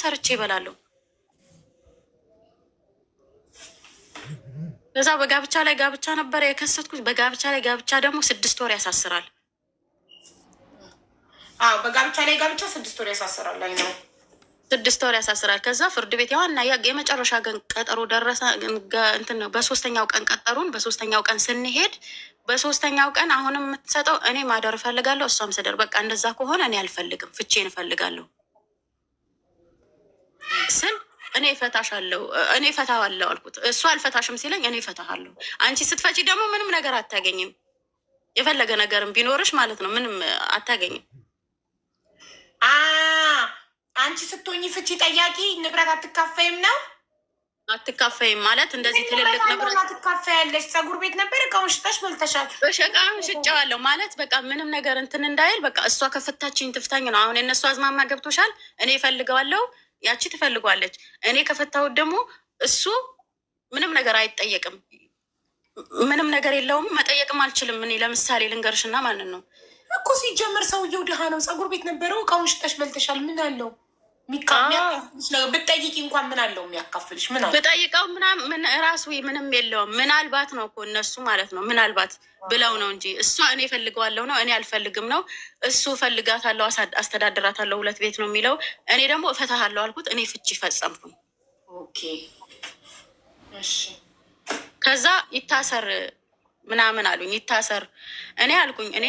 ሰርቼ ይበላለሁ። ከዛ በጋብቻ ላይ ጋብቻ ነበረ የከሰትኩት። በጋብቻ ላይ ጋብቻ ደግሞ 6 ወር ያሳስራል። በጋብቻ ላይ ጋብቻ 6 ወር ያሳስራል። ላይ ነው 6 ወር ያሳስራል። ከዛ ፍርድ ቤት ያዋና የመጨረሻ ቀን ቀጠሮ ደረሰ። እንትን ነው በ3ኛው ቀን ቀጠሩን። በ3ኛው ቀን ስንሄድ በ3ኛው ቀን አሁንም የምትሰጠው እኔ ማደር እፈልጋለሁ፣ እሷም ስደር። በቃ እንደዛ ከሆነ እኔ አልፈልግም፣ ፍቼን እፈልጋለሁ ስል እኔ እፈታሻለሁ፣ እኔ እፈታዋለሁ አልኩት። እሱ አልፈታሽም ሲለኝ እኔ እፈታሃለሁ። አንቺ ስትፈጪ ደግሞ ምንም ነገር አታገኝም። የፈለገ ነገርም ቢኖርሽ ማለት ነው ምንም አታገኝም። አንቺ ስትሆኚ ፍቺ ጠያቂ ንብረት አትካፈይም ነው? አትካፈይም ማለት እንደዚህ ትልልቅ ንብረት አትካፈያለሽ። ፀጉር ቤት ነበር እቃውን ሽጠሽ በልተሻል። በሸቃውን ሽጨዋለሁ ማለት በቃ ምንም ነገር እንትን እንዳይል በቃ እሷ ከፈታችኝ ትፍታኝ ነው። አሁን የእነሱ አዝማማ ገብቶሻል። እኔ እፈልገዋለሁ፣ ያቺ ትፈልጓለች። እኔ ከፈታሁት ደግሞ እሱ ምንም ነገር አይጠየቅም፣ ምንም ነገር የለውም፣ መጠየቅም አልችልም። እኔ ለምሳሌ ልንገርሽና ማለት ነው እኮ ሲጀመር ሰውየው ድሃ ነው። ፀጉር ቤት ነበረው እቃውን ሽጠሽ በልተሻል። ምን አለው ብጠይቂ እንኳን ምን አለው የሚያካፍልሽ? ምን ብጠይቀው ምናምን ራሱ ምንም የለውም። ምናልባት ነው እኮ እነሱ ማለት ነው ምናልባት ብለው ነው እንጂ እሷ እኔ እፈልገዋለሁ ነው፣ እኔ አልፈልግም ነው። እሱ እፈልጋታለሁ፣ አስተዳድራታለሁ፣ 2 ቤት ነው የሚለው። እኔ ደግሞ እፈታሃለሁ አልኩት። እኔ ፍቺ ፈጸምኩኝ። ኦኬ እሺ። ከዛ ይታሰር ምናምን አሉኝ። ይታሰር እኔ አልኩኝ እኔ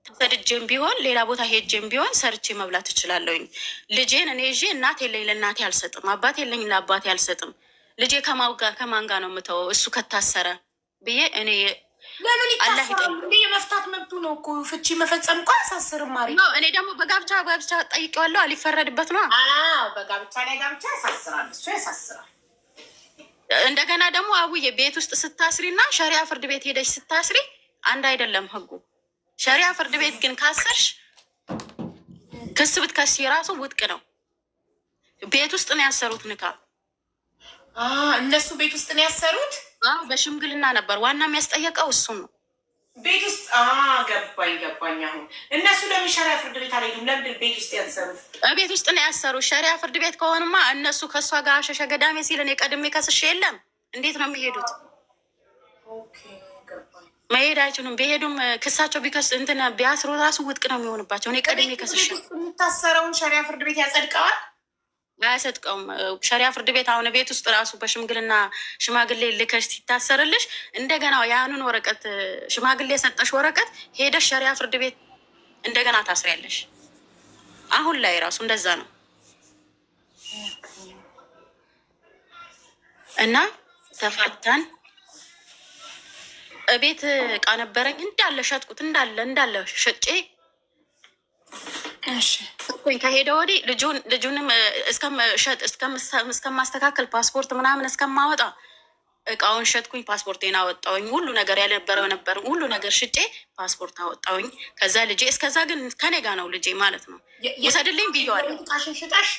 ተሰድጄም ቢሆን ሌላ ቦታ ሄጄም ቢሆን ሰርቼ መብላት እችላለሁኝ። ልጄን እኔ ይዤ እናት የለኝ ለእናቴ አልሰጥም፣ አባት የለኝ ለአባቴ አልሰጥም። ልጄ ከማን ጋር ነው የምተወው? እሱ ከታሰረ ብዬ እኔ ለምን ይታሰራል? የመፍታት መብቱ ነው እኮ። ፍቺ መፈጸም እኮ አያሳስርም። ማሪ እኔ ደግሞ በጋብቻ ጠይቄዋለሁ፣ አሊፈረድበት ነው። በጋብቻ ላይ ጋብቻ ያሳስራል፣ እሱ ያሳስራል። እንደገና ደግሞ አቡዬ ቤት ውስጥ ስታስሪ እና ሸሪያ ፍርድ ቤት ሄደች ስታስሪ አንድ አይደለም ህጉ። ሸሪያ ፍርድ ቤት ግን ካሰርሽ ክስ ብትከሲ የራሱ ውድቅ ነው። ቤት ውስጥ ነው ያሰሩት ንካ። እነሱ ቤት ውስጥ ነው ያሰሩት። በሽምግልና ነበር። ዋና የሚያስጠየቀው እሱም ነው። ቤት ውስጥ ገባኝ። አሁን እነሱ ለምን ሸሪያ ፍርድ ቤት አልሄዱም? ለምንድን ቤት ውስጥ ያሰሩት? ቤት ውስጥ ነው ያሰሩት። ሸሪያ ፍርድ ቤት ከሆንማ እነሱ ከእሷ ጋር አሸሸ ገዳሜ ሲል እኔ ቀድሜ ከስሽ የለም እንዴት ነው የሚሄዱት? መሄድ አይችሉም። ቢሄዱም ክሳቸው እንትን ቢያስሩ ራሱ ውድቅ ነው የሚሆንባቸው። እኔ ቀድሜ ከስሽ የሚታሰረውን ሸሪያ ፍርድ ቤት ያጸድቀዋል? አያጸድቀውም። ሸሪያ ፍርድ ቤት አሁን ቤት ውስጥ ራሱ በሽምግልና ሽማግሌ ልከሽ ሲታሰርልሽ እንደገና ያንን ወረቀት ሽማግሌ የሰጠሽ ወረቀት ሄደሽ ሸሪያ ፍርድ ቤት እንደገና ታስሪያለሽ። አሁን ላይ ራሱ እንደዛ ነው እና ተፈታን። ቤት እቃ ነበረኝ እንዳለ ሸጥኩት። እንዳለ ሸጬ ከሄደ ወዲህ ልጁንም እስከምሸጥ እስከማስተካከል ፓስፖርት ምናምን እስከማወጣ እቃውን ሸጥኩኝ። ፓስፖርቴን አወጣውኝ። ሁሉ ነገር ያልነበረው ነበር። ሁሉ ነገር ሽጬ ፓስፖርት አወጣውኝ። ከዛ ልጄ እስከዛ ግን ከኔ ጋ ነው ልጄ ማለት ነው። ውሰድልኝ ብየዋለሁ። የቤት ዕቃሽን ሽጠሽ?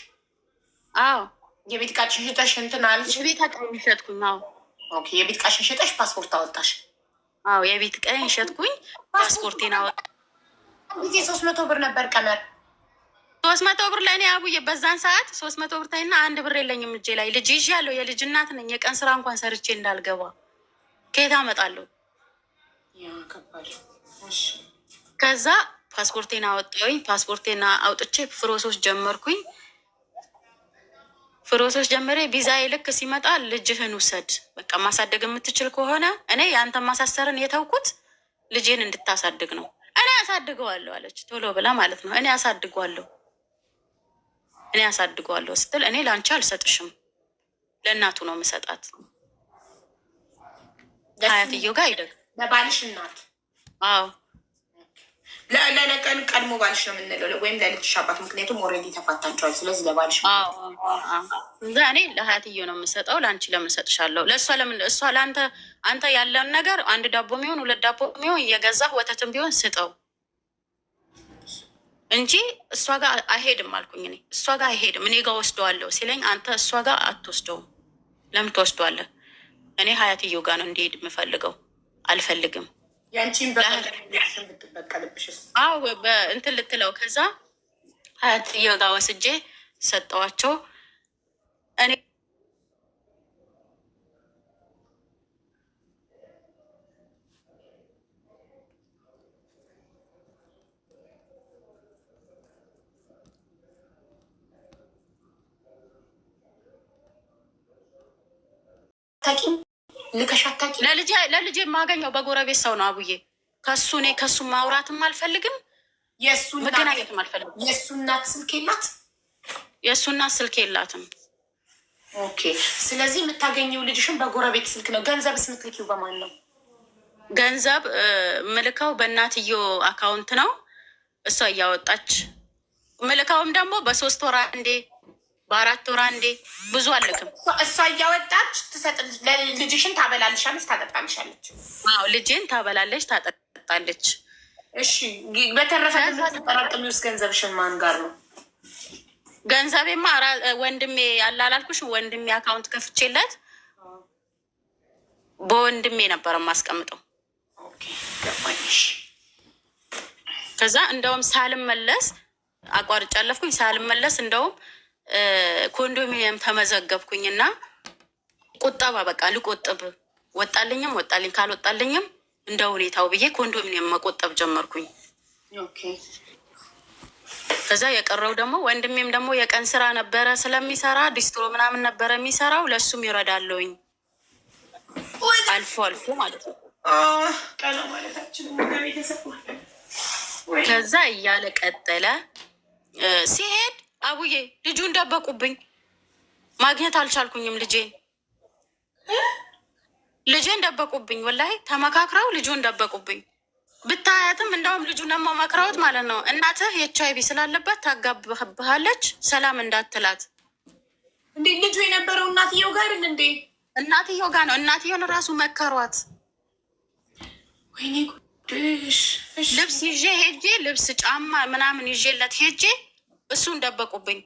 አዎ የቤት ዕቃሽን ሽጠሽ እንትን አለች። የቤት ዕቃዬን ሸጥኩኝ። አዎ ኦኬ። የቤት ዕቃሽን ሽጠሽ ፓስፖርት አወጣሽ? አዎ የቤት ዕቃዬን ሸጥኩኝ። ፓስፖርቴን አወጣ ጊዜ 300 ብር ነበር ቀመር 300 ብር ላይ እኔ አቡዬ በዛን ሰዓት 300 ብር ታይና 1 ብር የለኝም እጄ ላይ። ልጅ ይዤ ያለው የልጅ እናት ነኝ። የቀን ስራ እንኳን ሰርቼ እንዳልገባ ከየት አመጣለሁ? ከዛ ፓስፖርቴን አወጣሁኝ። ፓስፖርቴን አውጥቼ ፕሮሰስ ጀመርኩኝ። ፕሮሰስ ጀመሬ። ቪዛዬ ልክ ሲመጣ ልጅህን ውሰድ፣ በቃ ማሳደግ የምትችል ከሆነ እኔ የአንተ ማሳሰርን የተውኩት ልጄን እንድታሳድግ ነው። እኔ አሳድገዋለሁ አለች ቶሎ ብላ ማለት ነው። እኔ አሳድገዋለሁ ስትል እኔ ለአንቺ አልሰጥሽም ለእናቱ ነው የምሰጣት። ሀያትየው ጋር አይደል ለባልሽ እናት? አዎ ለቀን ቀድሞ ባልሽ ነው የምንለው ወይም ለልጅሽ አባት፣ ምክንያቱም ኦልሬዲ ተፋታችኋል። ስለዚህ ለባልሽ እኔ ለሀያትየው ነው የምሰጠው። ለአንቺ ለምን እሰጥሻለሁ? ለእሷ ለምን እሷ ለአንተ አንተ ያለን ነገር 1 ዳቦ የሚሆን 2 ዳቦ የሚሆን እየገዛህ ወተትም ቢሆን ስጠው እንጂ እሷ ጋር አይሄድም አልኩኝ። እኔ እሷ ጋር አይሄድም እኔ ጋር ወስደዋለሁ ሲለኝ አንተ እሷ ጋር አትወስደውም። ለምን ትወስደዋለህ? እኔ ሀያትየው ጋር ነው እንዲሄድ የምፈልገው። አልፈልግም ያንቺን ብትበቀልብሽስ? አዎ እንትን ልትለው። ከዛ ሀያትየው ጋር ወስጄ ሰጠዋቸው። እኔ ታቂም ልከሽ አታቂ ለልጄ የማገኘው በጎረቤት ሰው ነው አቡዬ። ከሱ ማውራትም አልፈልግም፣ መገናኘትም አልፈልግም። የእሱ እናት ስልክ የላት፣ የእሱ እናት ስልክ የላትም። ኦኬ። ስለዚህ የምታገኘው ልጅሽን በጎረቤት ስልክ ነው። ገንዘብስ የምትልኪው በማን ነው? ገንዘብ ምልካው በእናትዮ አካውንት ነው። እሷ እያወጣች ምልካውም ደግሞ በ3 ወር አንዴ፣ በ4 ወር አንዴ፣ ብዙ አልክም። እሷ እያወጣች ልጅሽን ታበላልሻለች፣ ታጠጣልሻለች። አዎ ልጄን ታበላለች፣ ታጠጣለች። እሺ። በተረፈ ጠራቅሚ ውስጥ ገንዘብሽን ማን ጋር ነው? ገንዘቤማ ወንድሜ ያላላልኩሽ ወንድሜ አካውንት ከፍቼለት በወንድሜ ነበር የማስቀምጠው። ከዛ እንደውም ሳልመለስ አቋርጬ አለፍኩኝ። ሳልመለስ እንደውም ኮንዶሚኒየም ተመዘገብኩኝና ቁጠባ በቃ ልቆጥብ፣ ወጣልኝም ወጣልኝ፣ ካልወጣልኝም እንደ ሁኔታው ብዬ ኮንዶሚኒየም መቆጠብ ጀመርኩኝ። ከዛ የቀረው ደግሞ ወንድሜም ደግሞ የቀን ስራ ነበረ ስለሚሰራ ዲስትሮ ምናምን ነበረ የሚሰራው፣ ለእሱም ይረዳለውኝ አልፎ አልፎ ማለት ነው። ከዛ እያለ ቀጠለ። ሲሄድ አቡዬ ልጁን ደበቁብኝ፣ ማግኘት አልቻልኩኝም። ልጄን ደበቁብኝ፣ ወላሂ ተመካክረው ልጁን ደበቁብኝ። ብታያትም እንደውም ልጁን ደግሞ መክረውት ማለት ነው። እናትህ HIV ስላለበት ታጋብሃለች፣ ሰላም እንዳትላት። እንዴ ልጁ የነበረው እናትየው ጋር እንዴ? እናትየው ጋር ነው። እናትየውን ራሱ መከሯት። ወይኔ ጉድሽ! ልብስ ይዤ ሄጄ ልብስ ጫማ ምናምን ይዤለት ሄጄ እሱን ደበቁብኝ።